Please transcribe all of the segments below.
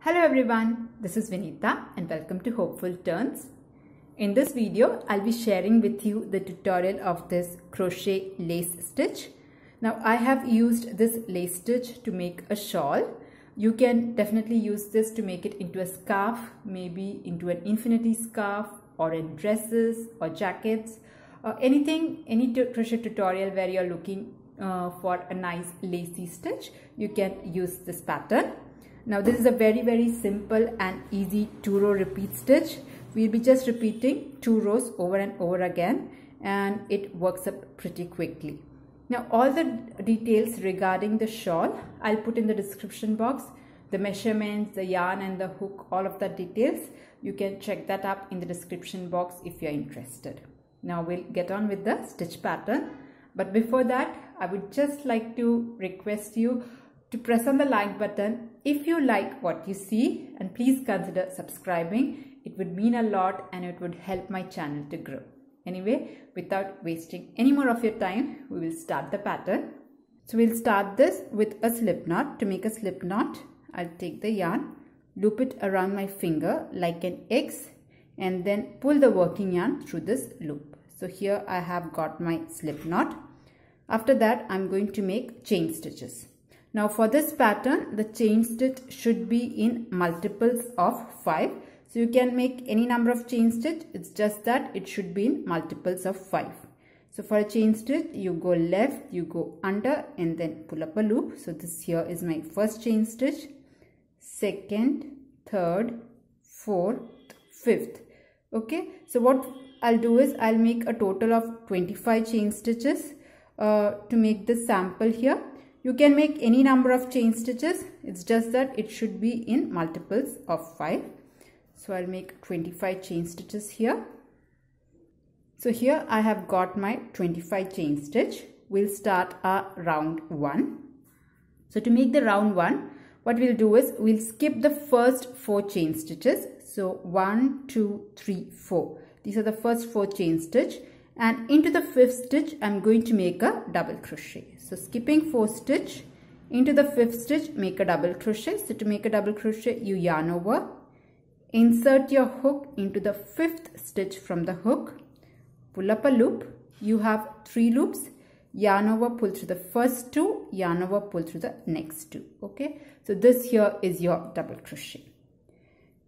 Hello everyone, this is Vinita and welcome to Hopeful Turns. In this video, I'll be sharing with you the tutorial of this crochet lace stitch. Now I have used this lace stitch to make a shawl. You can definitely use this to make it into a scarf, maybe into an infinity scarf or in dresses or jackets. Any crochet tutorial where you're looking for a nice lacy stitch, you can use this pattern. Now this is a very simple and easy 2-row repeat stitch. We'll be just repeating 2 rows over and over again and it works up pretty quickly. Now all the details regarding the shawl I'll put in the description box. The measurements, the yarn and the hook, all of the details. You can check that up in the description box if you're interested. Now we'll get on with the stitch pattern. But before that, I would just like to request you to press on the like button if you like what you see, and please consider subscribing. It would mean a lot and it would help my channel to grow. Anyway, without wasting any more of your time, we will start the pattern. So we'll start this with a slip knot. To make a slip knot, I'll take the yarn, loop it around my finger like an X, and then pull the working yarn through this loop. So here I have got my slip knot. After that, I'm going to make chain stitches. Now for this pattern, the chain stitch should be in multiples of 5. So you can make any number of chain stitch. It's just that it should be in multiples of 5. So for a chain stitch, you go left, you go under and then pull up a loop. So this here is my first chain stitch, second, third, fourth, fifth. Okay. So what I'll do is I'll make a total of 25 chain stitches to make this sample here. You can make any number of chain stitches. It's just that it should be in multiples of 5. So I'll make 25 chain stitches here. So here I have got my 25 chain stitch. We'll start our round 1. So to make the round 1, what we'll do is we'll skip the first 4 chain stitches. So 1, 2, 3, 4. These are the first 4 chain stitch. And into the 5th stitch, I'm going to make a double crochet. So skipping 4 stitch, into the 5th stitch, make a double crochet. So to make a double crochet, you yarn over, insert your hook into the 5th stitch from the hook, pull up a loop. You have 3 loops, yarn over, pull through the first 2, yarn over, pull through the next 2. Okay, so this here is your double crochet.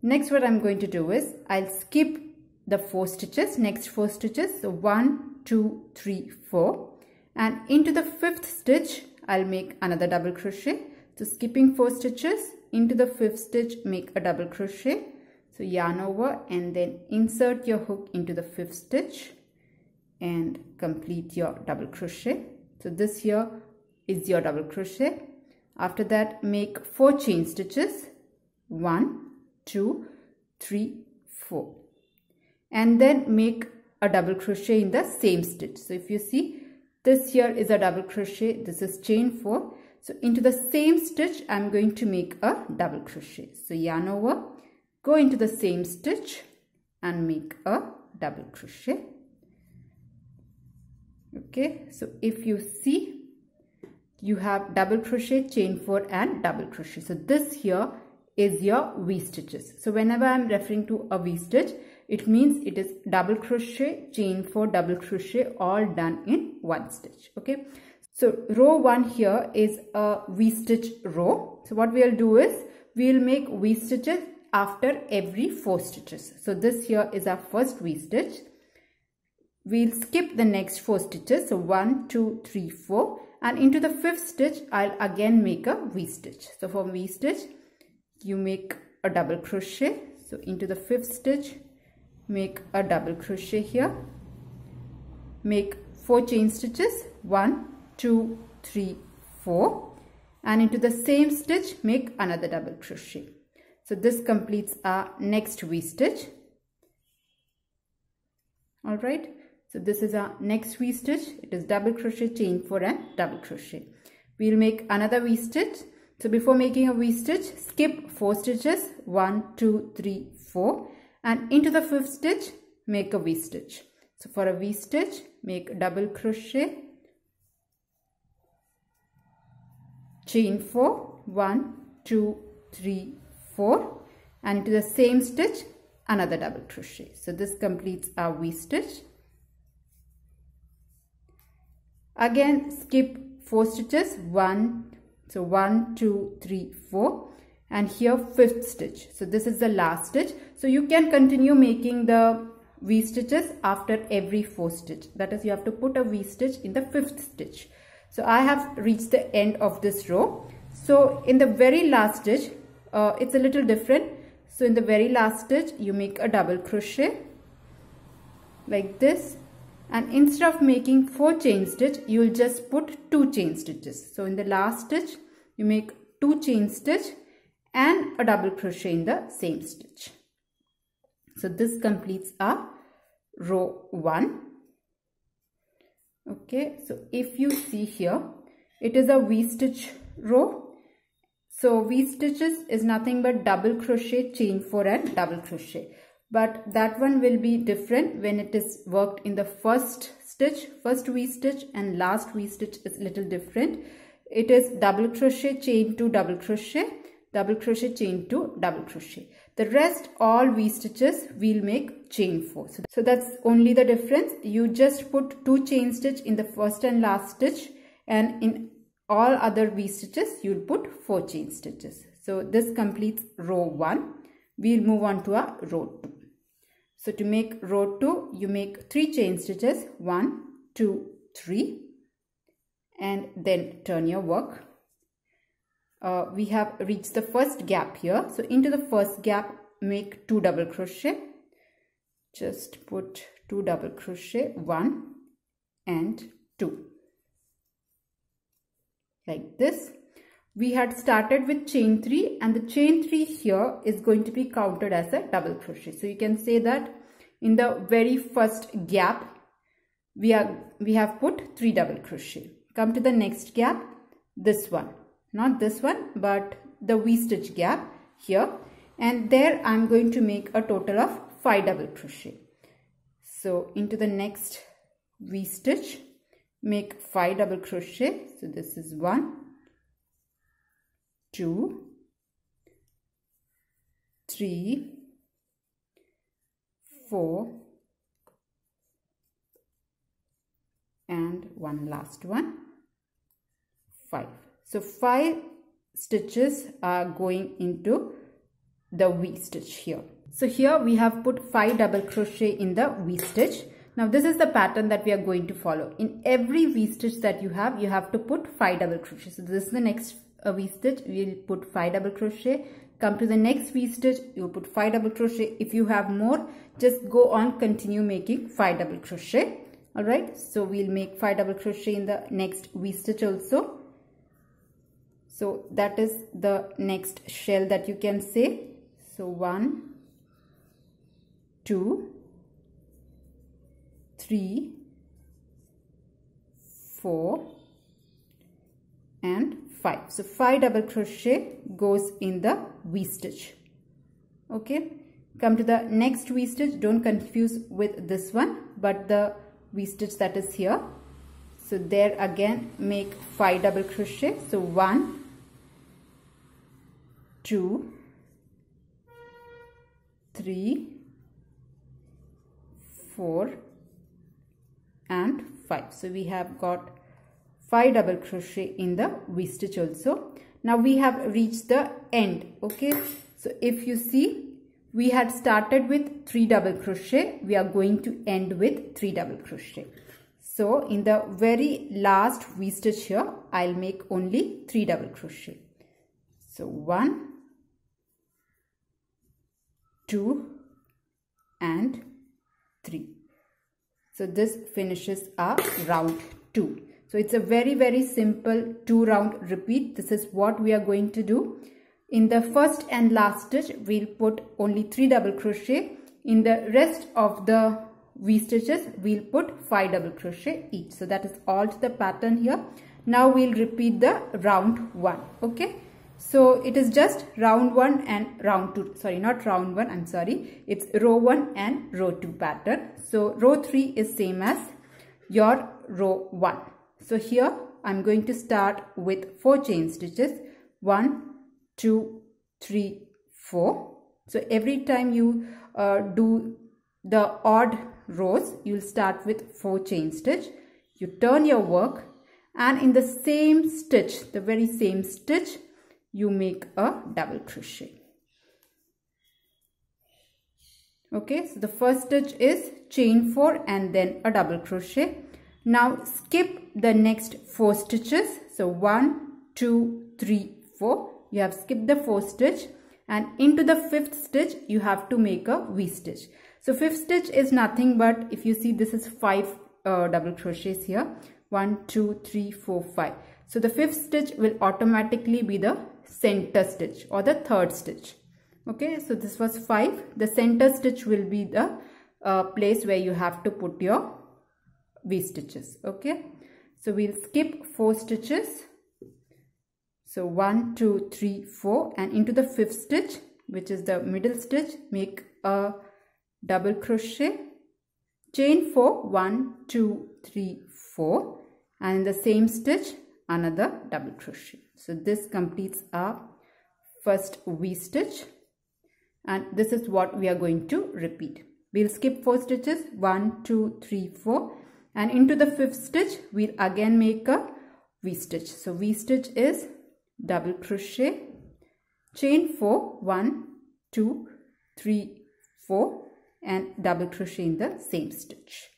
Next, what I'm going to do is I'll skip the 4 stitches, next 4 stitches. So 1, 2, 3, 4. And into the 5th stitch, I'll make another double crochet. So skipping 4 stitches, into the 5th stitch, make a double crochet. So yarn over and then insert your hook into the 5th stitch and complete your double crochet. So this here is your double crochet. After that, make 4 chain stitches. 1, 2, 3, 4. And then make a double crochet in the same stitch. So if you see, this here is a double crochet, this is chain 4. So into the same stitch, I'm going to make a double crochet. So yarn over, go into the same stitch and make a double crochet. Okay, so if you see, you have double crochet, chain 4 and double crochet. So this here is your V stitches. So whenever I'm referring to a V stitch, it means it is double crochet, chain 4, double crochet, all done in one stitch. Okay, so row 1 here is a V stitch row. So what we'll do is we'll make V stitches after every 4 stitches. So this here is our first V stitch. We'll skip the next 4 stitches. So 1, 2, 3, 4. And into the 5th stitch, I'll again make a V stitch. So for V stitch, you make a double crochet. So into the 5th stitch, make a double crochet here, make 4 chain stitches, 1, 2, 3, 4, and into the same stitch make another double crochet. So this completes our next V stitch. Alright, so this is our next V stitch. It is double crochet, chain 4 and double crochet. We'll make another V stitch. So before making a V stitch, skip 4 stitches, 1, 2, 3, 4. And into the 5th stitch, make a V stitch. So for a V stitch, make a double crochet, chain 4, 1, 2, 3, 4, and into the same stitch another double crochet. So this completes our V stitch. Again skip 4 stitches, 1, so 1, 2, 3, 4, and here 5th stitch. So this is the last stitch. So you can continue making the V stitches after every 4 stitch. That is, you have to put a V stitch in the 5th stitch. So I have reached the end of this row. So in the very last stitch, it's a little different. So in the very last stitch, you make a double crochet like this. And instead of making 4 chain stitch, you will just put 2 chain stitches. So in the last stitch, you make 2 chain stitch and a double crochet in the same stitch. So this completes our row 1. Okay, so if you see here, it is a V stitch row. So V stitches is nothing but double crochet, chain 4 and double crochet. But that one will be different when it is worked in the first stitch, first V stitch, and last V stitch is little different. It is double crochet, chain 2, double crochet, double crochet, chain 2, double crochet. The rest all V stitches will make chain 4. So that's only the difference. You just put 2 chain stitch in the first and last stitch, and in all other V stitches you'll put 4 chain stitches. So this completes row 1. We'll move on to our row 2. So to make row 2, you make 3 chain stitches, 1, 2, 3, and then turn your work. We have reached the first gap here. So into the first gap, make 2 double crochet. Just put 2 double crochet, 1 and 2. Like this. We had started with chain 3, and the chain 3 here is going to be counted as a double crochet. So you can say that in the very first gap, we have put 3 double crochet. Come to the next gap, this one. Not this one, but the V stitch gap here, and there I'm going to make a total of 5 double crochet. So into the next V stitch, make 5 double crochet. So this is 1, 2, 3, 4, and one last one, 5. So 5 stitches are going into the V stitch here. So here we have put 5 double crochet in the V stitch. Now this is the pattern that we are going to follow. In every V stitch that you have to put 5 double crochet. So this is the next V stitch. We'll put 5 double crochet. Come to the next V stitch, you'll put 5 double crochet. If you have more, just go on, continue making 5 double crochet. Alright, so we'll make 5 double crochet in the next V stitch also. So that is the next shell that you can say. So 1, 2, 3, 4 and 5. So 5 double crochet goes in the V stitch. Okay, come to the next V stitch. Don't confuse with this one, but the V stitch that is here. So there again make 5 double crochet. So 1, 2, 3, 4 and 5. So we have got 5 double crochet in the V stitch also. Now we have reached the end. Okay, so if you see, we had started with 3 double crochet. We are going to end with 3 double crochet. So in the very last V stitch here, I'll make only 3 double crochet. So 1, 2 and 3. So this finishes our round 2. So it's a very simple 2 round repeat. This is what we are going to do. In the first and last stitch, we'll put only 3 double crochet. In the rest of the V stitches, we'll put 5 double crochet each. So that is all to the pattern here. Now we'll repeat the round 1. Okay. So it is just round 1 and round 2. Sorry, not round 1. I'm sorry. It's row 1 and row 2 pattern. So row 3 is same as your row 1. So here I'm going to start with 4 chain stitches. 1, 2, 3, 4. So every time you do the odd rows, you'll start with 4 chain stitch. You turn your work, and in the same stitch, the very same stitch, you make a double crochet. Okay, so the first stitch is chain 4 and then a double crochet. Now skip the next 4 stitches. So 1, 2, 3, 4. You have skipped the 4th stitch, and into the 5th stitch you have to make a V-stitch. So 5th stitch is nothing but, if you see, this is 5 double crochets here. 1, 2, 3, 4, 5. So the 5th stitch will automatically be the center stitch or the 3rd stitch. Okay, so this was 5. The center stitch will be the place where you have to put your V-stitches. Okay, so we'll skip 4 stitches. So 1, 2, 3, 4, and into the 5th stitch, which is the middle stitch, make a double crochet, chain 4, 1, 2, 3, 4, and in the same stitch another double crochet. So this completes our first V-stitch, and this is what we are going to repeat. We'll skip 4 stitches, 1, 2, 3, 4, and into the 5th stitch we'll again make a V-stitch. So V-stitch is double crochet, chain 4, 1, 2, 3, 4, and double crochet in the same stitch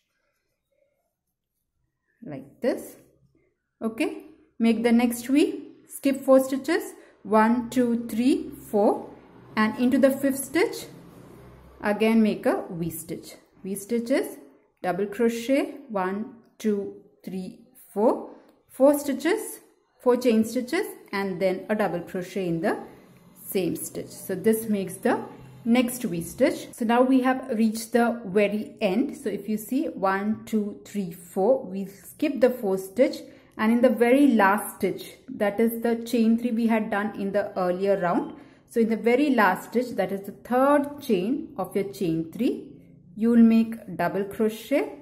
like this. Okay, make the next V, skip 4 stitches, 1, 2, 3, 4, and into the 5th stitch again make a V-stitch. V-stitch is double crochet, 1, 2, 3, 4, 4 stitches, 4 chain stitches, and then a double crochet in the same stitch. So this makes the next V-stitch. So now we have reached the very end. So if you see 1, 2, 3, 4, we skip the 4th stitch, and in the very last stitch, that is the chain 3 we had done in the earlier round. So in the very last stitch, that is the 3rd chain of your chain 3, you will make double crochet,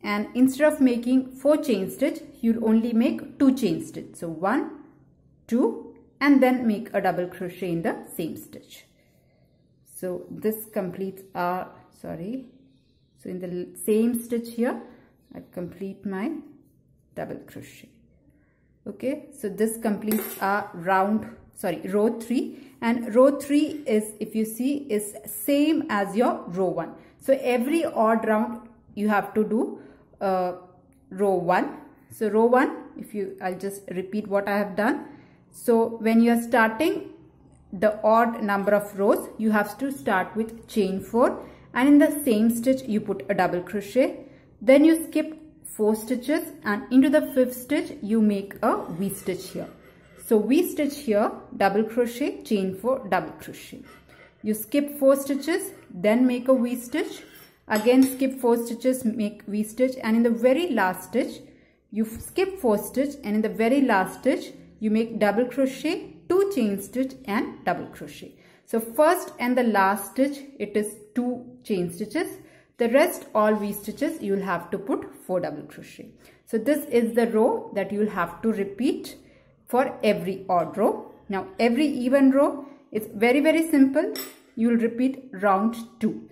and instead of making 4 chain stitch, you'll only make 2 chain stitch. So 1, 2, and then make a double crochet in the same stitch. So this completes our, so in the same stitch here, I complete my double crochet. Okay, so this completes our row 3, and row 3 is, if you see, is same as your row 1. So every odd round you have to do row 1. So row 1, I'll just repeat what I have done. So when you are starting the odd number of rows, you have to start with chain 4, and in the same stitch you put a double crochet. Then you skip 4 stitches, and into the 5th stitch you make a V-stitch here. So V-stitch here, double crochet, chain 4, double crochet. You skip 4 stitches, then make a V-stitch. Again skip 4 stitches, make V-stitch, and in the very last stitch you skip 4 stitch, and in the very last stitch you make double crochet, 2 chain stitch, and double crochet. So first and the last stitch, it is 2 chain stitches. The rest all V-stitches you will have to put 4 double crochet. So this is the row that you will have to repeat for every odd row. Now every even row is very, very simple. You will repeat round 2.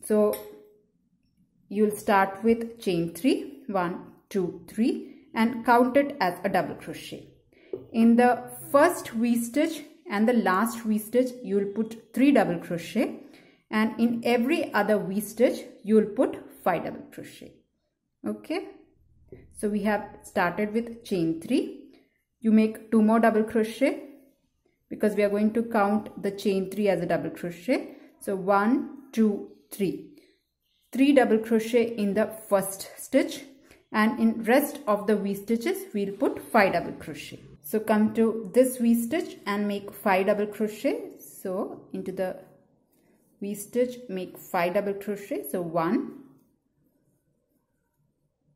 So you will start with chain 3, 1, 2, 3, and count it as a double crochet. In the first V-stitch and the last V-stitch, you will put 3 double crochet, and in every other V-stitch, you will put 5 double crochet. Okay, so we have started with chain 3. You make 2 more double crochet because we are going to count the chain 3 as a double crochet. So 1, 2, 3. 3 double crochet in the first stitch, and in rest of the V-stitches, we will put 5 double crochet. So come to this V-stitch and make 5 double crochet. So into the V-stitch, make 5 double crochet. So 1,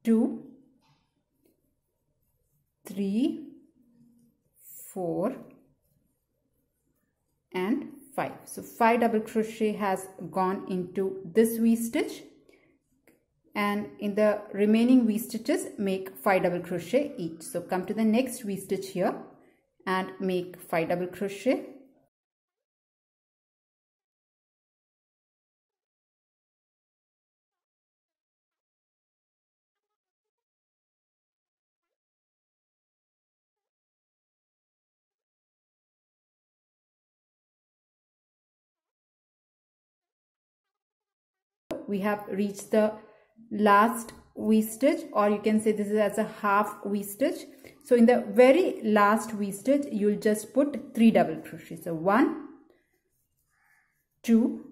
2, 3, 4, and 5. So 5 double crochet has gone into this V-stitch, and in the remaining V-stitches make 5 double crochet each. So come to the next V-stitch here and make 5 double crochet. We have reached the last V stitch, or you can say this is as a half V stitch. So in the very last V stitch, you'll just put 3 double crochet. So 1, 2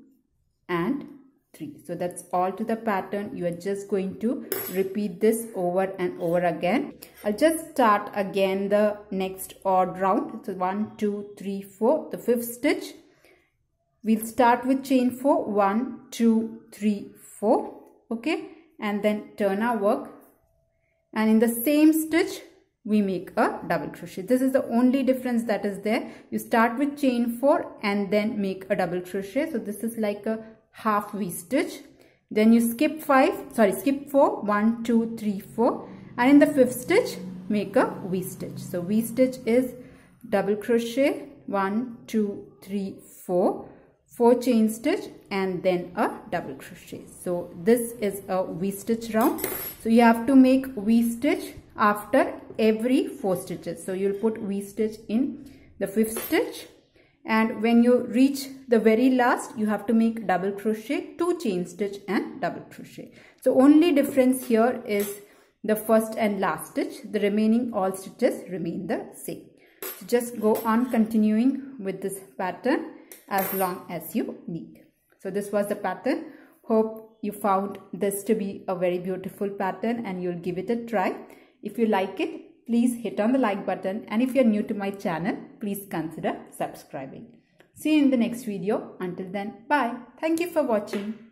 and 3. So that's all to the pattern. You are just going to repeat this over and over again. I'll just start again the next odd round. So 1, 2, 3, 4, the 5th stitch. We'll start with chain 4, 1, 2, 3, 4, okay, and then turn our work, and in the same stitch we make a double crochet. This is the only difference that is there. You start with chain 4 and then make a double crochet. So this is like a half V stitch. Then you skip 4, 1, 2, 3, 4, and in the 5th stitch make a V stitch. So V stitch is double crochet, 1, 2, 3, 4, 4 chain stitch and then a double crochet. So this is a V stitch round. So you have to make V stitch after every 4 stitches. So you'll put V stitch in the 5th stitch, and when you reach the very last you have to make double crochet, 2 chain stitch and double crochet. So only difference here is the first and last stitch. The remaining all stitches remain the same. So just go on continuing with this pattern as long as you need. So this was the pattern. Hope you found this to be a very beautiful pattern and you'll give it a try. If you like it, please hit on the like button, and if you're new to my channel, please consider subscribing. See you in the next video. Until then, bye. Thank you for watching.